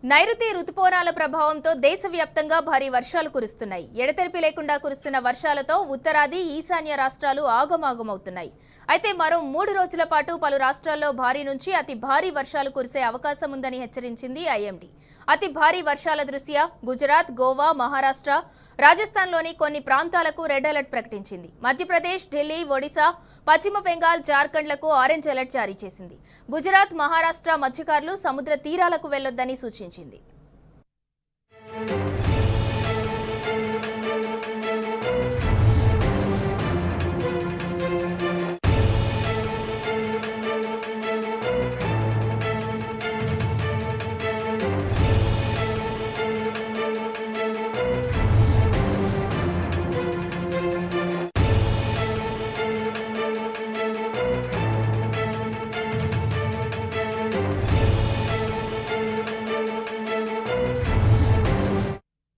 నైరుతి రుతుపవనాల ప్రభావంతో దేశవ్యాప్తంగా భారీ వర్షాలు కురుస్తున్నాయి. ఎడతెరిపి లేకుండా కురుస్తున్న వర్షాలతో ఉత్తరాది, ఈశాన్య రాష్ట్రాలు ఆగమాగమవుతున్నాయి. అయితే మరో 3 రోజుల పాటు పలు రాష్ట్రాల్లో భారీ నుంచి అతి భారీ వర్షాలు కురిసే అవకాశం ఉందని హెచ్చరించింది ఐఎండీ. అతి భారీ వర్షాల దృష్ట్యా గుజరాత్, గోవా, మహారాష్ట్ర, రాజస్థాన్లోని కొన్ని ప్రాంతాలకు రెడ్ అలర్ట్ ప్రకటించింది. మధ్యప్రదేశ్, ఢిల్లీ, ఒడిశా, పశ్చిమ బెంగాల్, జార్ఖండ్లకు ఆరెంజ్ అలర్ట్ జారీ చేసింది. గుజరాత్, మహారాష్ట్ర మత్స్యకారులు సముద్ర తీరాలకు వెళ్లొద్దని సూచించింది.